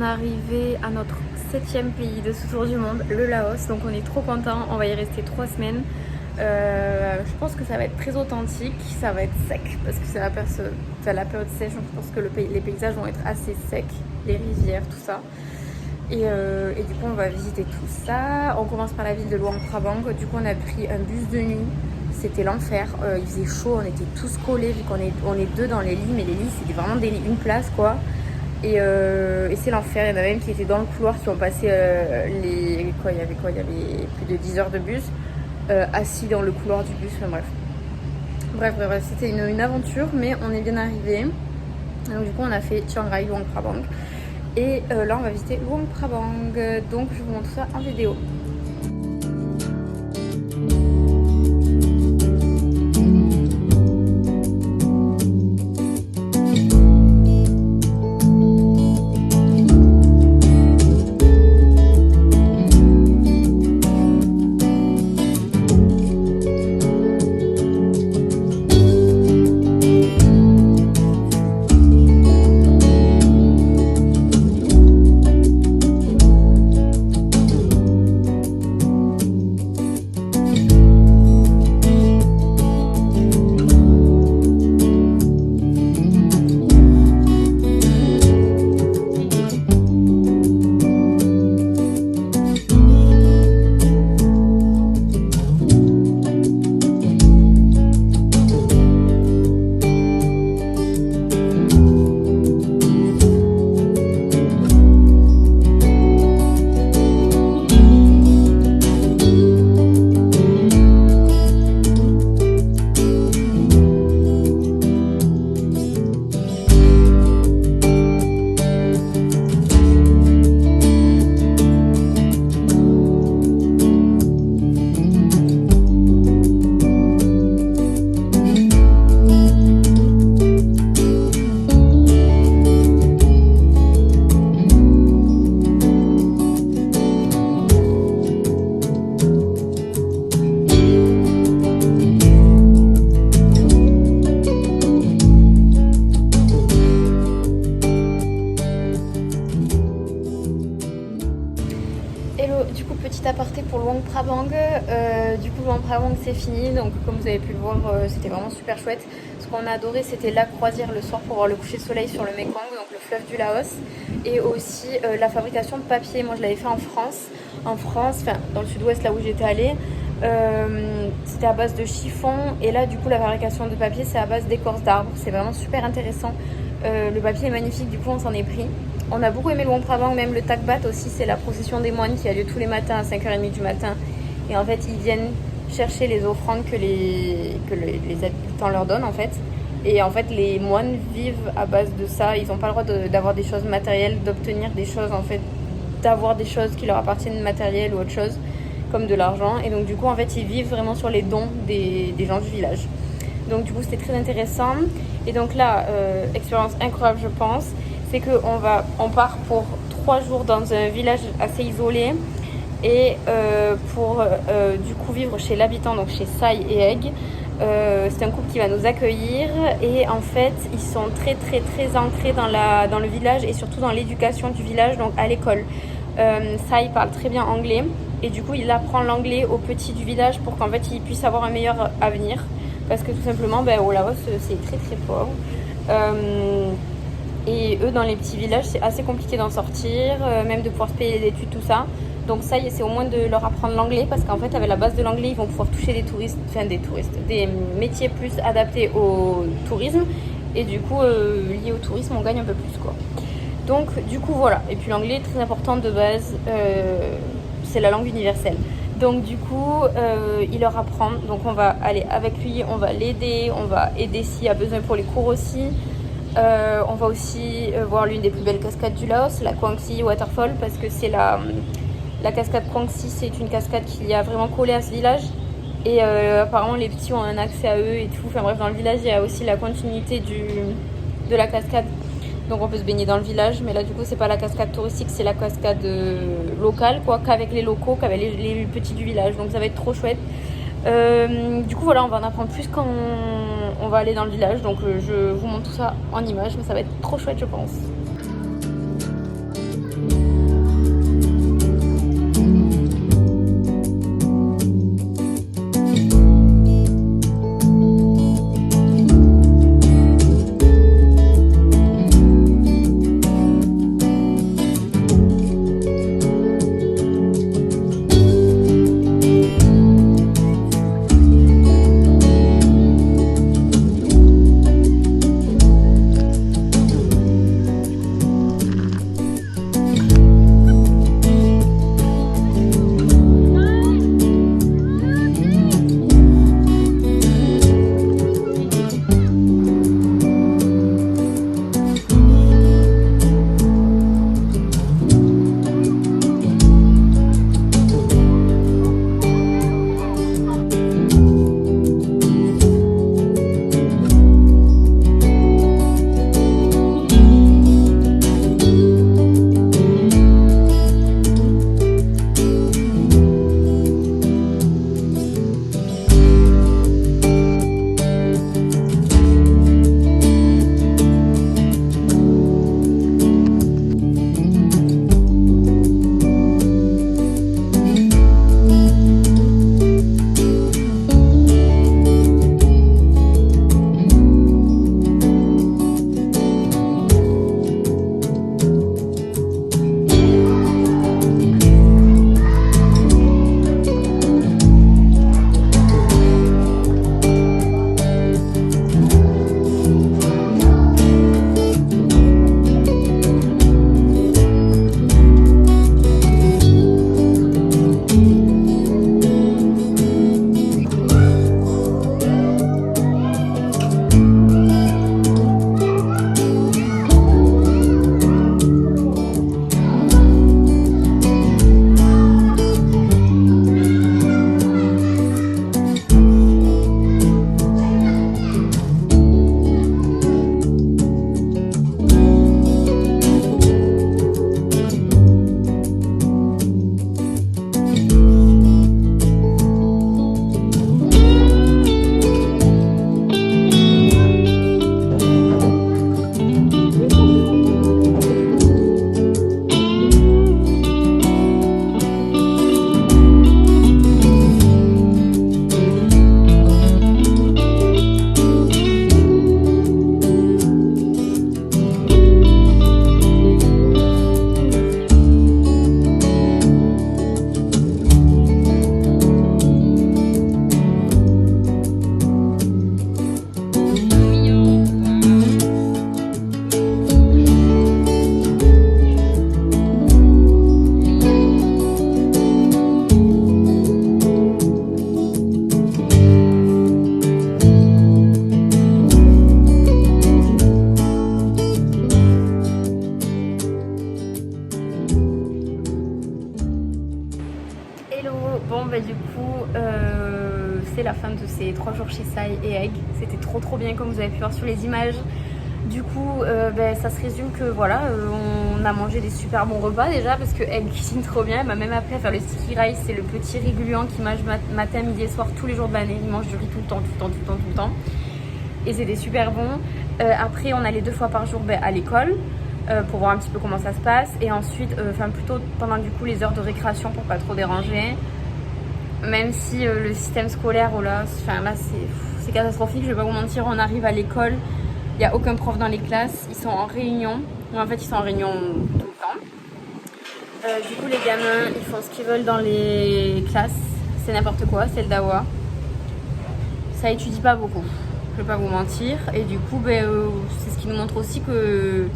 on est arrivé à notre 7e pays de ce tour du monde, le Laos. Donc on est trop contents, on va y rester 3 semaines. Je pense que ça va être très authentique, ça va être sec parce que c'est la période sèche, donc je pense que les paysages vont être assez secs, les rivières, tout ça. Et du coup on va visiter tout ça. On commence par la ville de Luang Prabang. Du coup on a pris un bus de nuit, c'était l'enfer. Il faisait chaud, on était tous collés vu qu'on est deux dans les lits, mais les lits c'était vraiment des lits, une place quoi. Et c'est l'enfer. Il y en a même qui étaient dans le couloir, qui ont passé il y avait plus de 10 heures de bus, assis dans le couloir du bus, enfin bref, c'était une aventure, mais on est bien arrivé. Donc du coup on a fait Chiang Rai, Luang Prabang, et là on va visiter Luang Prabang, donc je vous montre ça en vidéo. Du coup, petit aparté pour Luang Prabang. Du coup, Luang Prabang c'est fini. Donc, comme vous avez pu le voir, c'était vraiment super chouette. Ce qu'on a adoré, c'était la croisière le soir pour voir le coucher de soleil sur le Mekong, donc le fleuve du Laos. Et aussi la fabrication de papier. Moi, je l'avais fait en France. Enfin, dans le sud-ouest, là où j'étais allée. C'était à base de chiffon. Et là, du coup, la fabrication de papier, c'est à base d'écorce d'arbres. C'est vraiment super intéressant. Le papier est magnifique. Du coup, on s'en est pris. On a beaucoup aimé Luang Prabang, même le Takbat aussi, c'est la procession des moines qui a lieu tous les matins à 5h30 du matin. Et en fait, ils viennent chercher les offrandes que les habitants leur donnent en fait. Et en fait, les moines vivent à base de ça. Ils n'ont pas le droit d'avoir des choses matérielles, d'obtenir des choses en fait, d'avoir des choses qui leur appartiennent matérielles ou autre chose, comme de l'argent. Et donc du coup, en fait, ils vivent vraiment sur les dons des gens du village. Donc du coup, c'était très intéressant. Et donc là, expérience incroyable je pense. C'est qu'on part pour 3 jours dans un village assez isolé et pour du coup vivre chez l'habitant, donc chez Sai et Egg. C'est un couple qui va nous accueillir et en fait ils sont très ancrés dans le village et surtout dans l'éducation du village, donc à l'école. Sai parle très bien anglais et du coup il apprend l'anglais aux petits du village pour qu'en fait ils puissent avoir un meilleur avenir, parce que tout simplement au Laos c'est très pauvre. Et eux, dans les petits villages, c'est assez compliqué d'en sortir, même de pouvoir se payer les études, tout ça. Donc ça, c'est au moins de leur apprendre l'anglais, parce qu'en fait, avec la base de l'anglais, ils vont pouvoir toucher des métiers plus adaptés au tourisme. Et du coup, lié au tourisme, on gagne un peu plus, quoi. Donc, du coup, voilà. Et puis l'anglais est très important de base, c'est la langue universelle. Donc du coup, il leur apprend. Donc on va aller avec lui, on va l'aider, on va aider s'il y a besoin pour les cours aussi. On va aussi voir l'une des plus belles cascades du Laos, la Kwang Si Waterfall, parce que c'est la cascade Kwang Si, c'est une cascade qui a vraiment collé à ce village. Et apparemment les petits ont un accès à eux et tout. Enfin bref, dans le village il y a aussi la continuité de la cascade. Donc on peut se baigner dans le village, mais là du coup c'est pas la cascade touristique, c'est la cascade locale, quoi, qu'avec les locaux, qu'avec les petits du village. Donc ça va être trop chouette. Du coup voilà, on va en apprendre plus quand on va aller dans le village. Donc je vous montre tout ça en images, mais ça va être trop chouette je pense. Hello. Bon bah du coup c'est la fin de ces 3 jours chez Sai et Egg. C'était trop bien comme vous avez pu voir sur les images. Du coup ça se résume que voilà, on a mangé des super bons repas déjà parce que Egg cuisine trop bien. Elle m'a même appris à faire le sticky rice, c'est le petit riz gluant qui mange matin, midi et soir tous les jours de l'année. Il mange du riz tout le temps. Et c'était super bon. Après on allait 2 fois par jour à l'école. Pour voir un petit peu comment ça se passe et ensuite plutôt pendant du coup les heures de récréation pour pas trop déranger, même si le système scolaire là c'est catastrophique, je vais pas vous mentir. On arrive à l'école, il n'y a aucun prof dans les classes, ils sont en réunion, en fait ils sont en réunion tout le temps. Du coup les gamins ils font ce qu'ils veulent dans les classes, c'est n'importe quoi, c'est le dawa, ça étudie pas beaucoup, je vais pas vous mentir. Et du coup c'est ce qui nous montre aussi que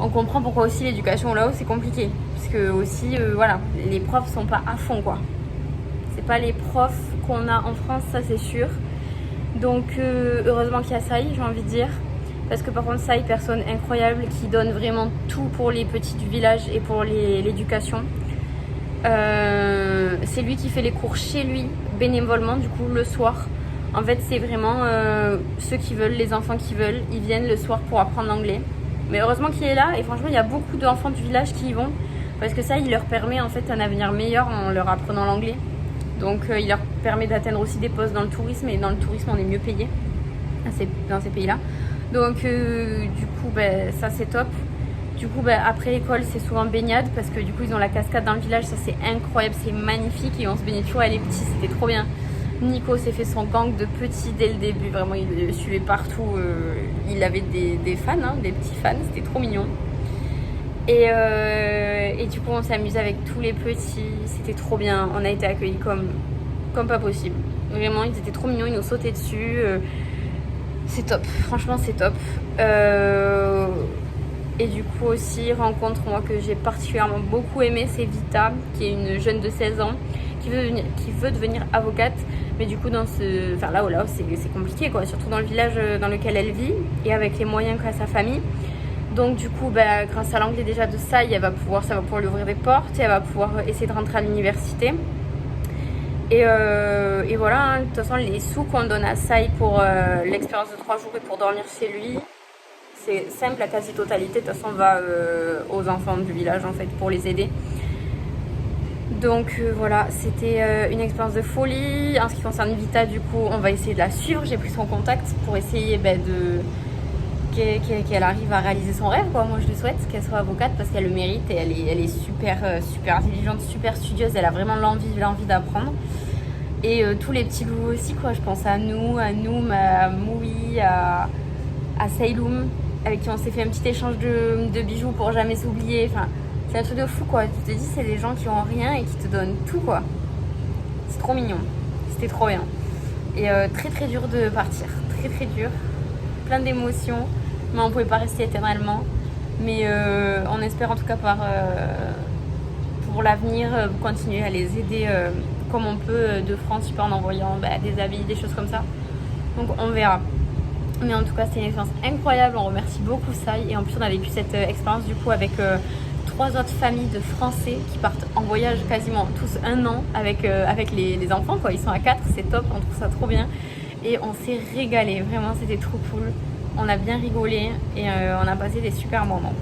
on comprend pourquoi aussi l'éducation là-haut c'est compliqué. Parce que aussi, voilà, les profs sont pas à fond quoi. C'est pas les profs qu'on a en France, ça c'est sûr. Donc heureusement qu'il y a Sai, j'ai envie de dire. Parce que par contre Sai, personne incroyable qui donne vraiment tout pour les petits du village et pour l'éducation. C'est lui qui fait les cours chez lui, bénévolement du coup le soir. En fait c'est vraiment ceux qui veulent, les enfants qui veulent, ils viennent le soir pour apprendre l'anglais. Mais heureusement qu'il est là et franchement il y a beaucoup d'enfants du village qui y vont parce que ça il leur permet en fait un avenir meilleur en leur apprenant l'anglais. Donc il leur permet d'atteindre aussi des postes dans le tourisme et dans le tourisme on est mieux payé dans ces pays là. Donc du coup ça c'est top. Du coup après l'école c'est souvent baignade parce que du coup ils ont la cascade dans le village, ça c'est incroyable, c'est magnifique et on se baignait toujours, elle est petite, c'était trop bien. Nico s'est fait son gang de petits dès le début, vraiment il le suivait partout, il avait des fans, des petits fans, c'était trop mignon. Et du coup on s'est amusé avec tous les petits, c'était trop bien, on a été accueillis comme pas possible. Vraiment ils étaient trop mignons, ils nous sautaient dessus, c'est top, franchement c'est top. Et du coup aussi rencontre moi que j'ai particulièrement beaucoup aimé, c'est Vita qui est une jeune de 16 ans qui veut devenir avocate. Mais du coup là c'est compliqué quoi, surtout dans le village dans lequel elle vit et avec les moyens qu'a sa famille. Donc du coup grâce à l'anglais déjà de ça, ça va pouvoir lui ouvrir des portes et elle va pouvoir essayer de rentrer à l'université. Et voilà, de toute façon les sous qu'on donne à Sai pour l'expérience de 3 jours et pour dormir chez lui, c'est simple, la quasi-totalité de toute façon va aux enfants du village en fait pour les aider. Donc voilà, c'était une expérience de folie. En ce qui concerne Vita, du coup, on va essayer de la suivre. J'ai pris son contact pour essayer qu'elle arrive à réaliser son rêve, quoi. Moi, je lui souhaite qu'elle soit avocate parce qu'elle le mérite et elle est super intelligente, super studieuse. Elle a vraiment l'envie d'apprendre. Et tous les petits loups aussi, quoi. Je pense à Noum, à Moui, à Sailoum, avec qui on s'est fait un petit échange de bijoux pour jamais s'oublier. Enfin, c'est un truc de fou quoi, tu te dis c'est des gens qui ont rien et qui te donnent tout quoi. C'est trop mignon, c'était trop bien. Et très dur de partir, très dur, plein d'émotions, mais on pouvait pas rester éternellement. Mais on espère en tout cas pour l'avenir continuer à les aider comme on peut de France, en envoyant des habits, des choses comme ça. Donc on verra. Mais en tout cas c'était une expérience incroyable, on remercie beaucoup Sai. Et en plus on a vécu cette expérience du coup avec 3 autres familles de Français qui partent en voyage quasiment tous 1 an avec les enfants quoi. Ils sont à 4, c'est top, on trouve ça trop bien. Et on s'est régalé, vraiment c'était trop cool. On a bien rigolé et on a passé des super moments.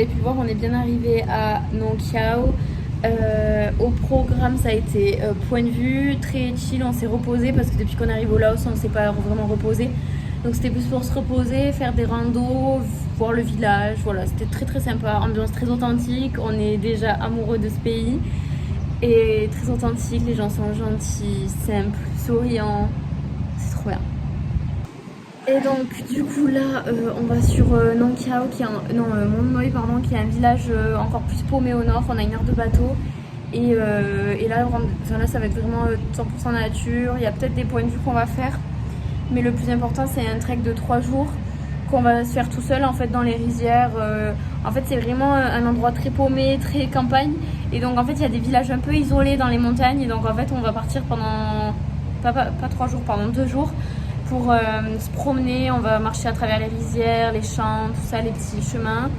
avez pu le voir, on est bien arrivé à Nong Khao. Au programme, ça a été point de vue, très chill, on s'est reposé parce que depuis qu'on arrive au Laos, on ne s'est pas vraiment reposé. Donc c'était plus pour se reposer, faire des randos, voir le village, voilà, c'était très très sympa, ambiance très authentique, on est déjà amoureux de ce pays et très authentique, les gens sont gentils, simples, souriants, c'est trop bien. Et donc du coup là on va sur Nong Khao Mon Noi pardon, qui est un village encore plus paumé au nord, on a 1 heure de bateau et là, là ça va être vraiment 100% nature, il y a peut-être des points de vue qu'on va faire. Mais le plus important, c'est un trek de 3 jours qu'on va se faire tout seul en fait dans les rizières. En fait, c'est vraiment un endroit très paumé, très campagne. Et donc en fait, il y a des villages un peu isolés dans les montagnes. Et donc en fait, on va partir pendant pas 3 jours, pardon, 2 jours pour se promener. On va marcher à travers les rizières, les champs, tout ça, les petits chemins.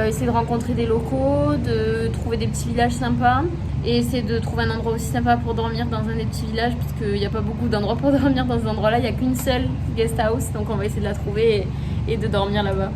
Essayer de rencontrer des locaux, de trouver des petits villages sympas. Et essayer de trouver un endroit aussi sympa pour dormir dans un des petits villages, puisqu'il n'y a pas beaucoup d'endroits pour dormir dans ces endroits-là. Il n'y a qu'une seule guest house, donc on va essayer de la trouver et de dormir là-bas.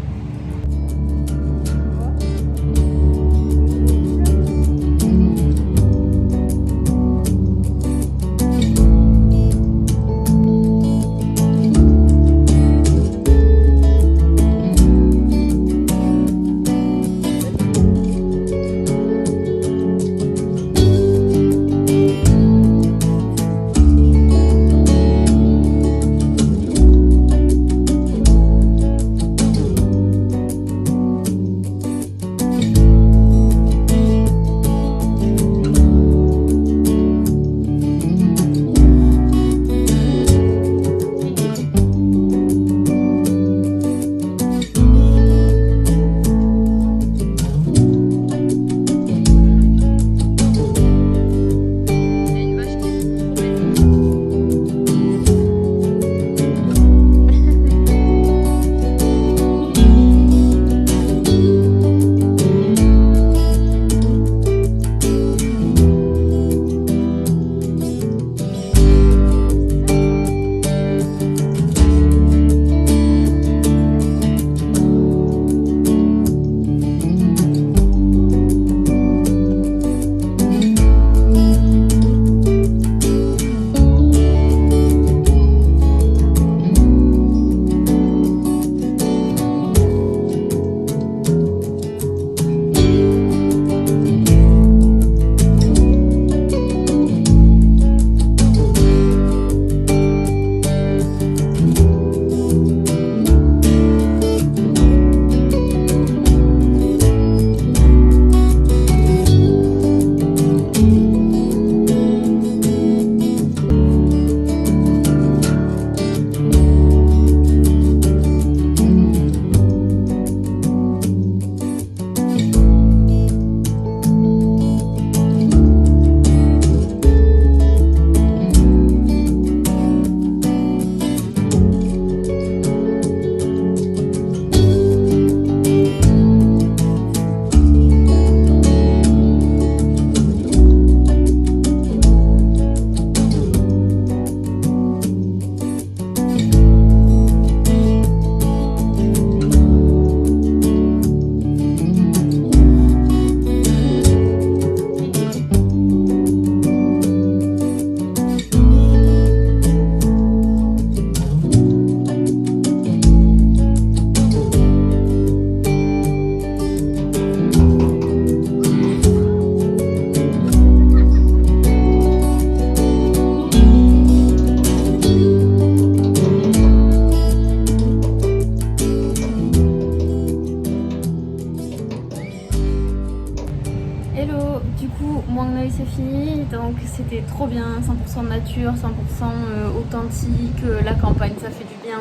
c'est fini, donc c'était trop bien, 100% de nature, 100% authentique, la campagne ça fait du bien,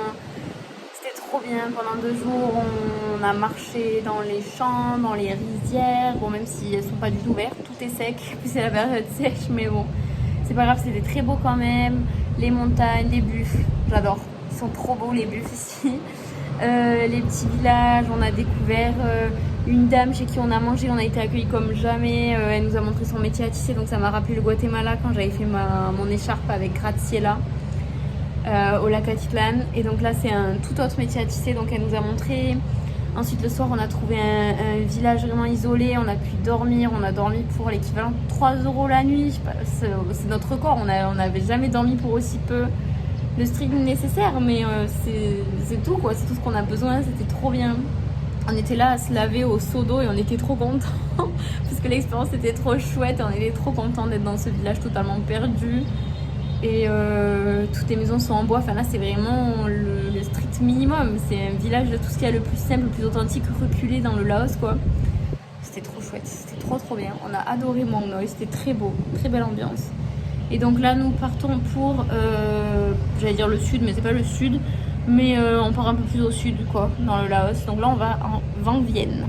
c'était trop bien. Pendant 2 jours on a marché dans les champs, dans les rizières, bon même si elles sont pas du tout vertes, tout est sec, puis c'est la période sèche, mais bon c'est pas grave, c'était très beau quand même. Les montagnes, les buffles, j'adore, ils sont trop beaux les buffles ici. Les petits villages, on a découvert une dame chez qui on a mangé, on a été accueillis comme jamais, elle nous a montré son métier à tisser, donc ça m'a rappelé le Guatemala quand j'avais fait mon écharpe avec Graciela au lac Atitlan. Et donc là c'est un tout autre métier à tisser, donc elle nous a montré, Ensuite le soir on a trouvé un village vraiment isolé, on a pu dormir, on a dormi pour l'équivalent de 3 € la nuit, je sais pas, c'est notre record, on n'avait jamais dormi pour aussi peu, le strict nécessaire, mais c'est tout quoi, c'est tout ce qu'on a besoin, c'était trop bien. On était là à se laver au seau d'eau et on était trop contents parce que l'expérience était trop chouette, on était trop contents d'être dans ce village totalement perdu. Et toutes les maisons sont en bois, enfin là c'est vraiment le strict minimum, c'est un village de tout ce qu'il y a le plus simple, le plus authentique, reculé dans le Laos quoi. C'était trop chouette, c'était trop bien, on a adoré Mang Noi, c'était très beau, très belle ambiance. Et donc là nous partons pour, j'allais dire le sud mais c'est pas le sud, mais on part un peu plus au sud quoi, dans le Laos, donc là on va en Vang Vienne.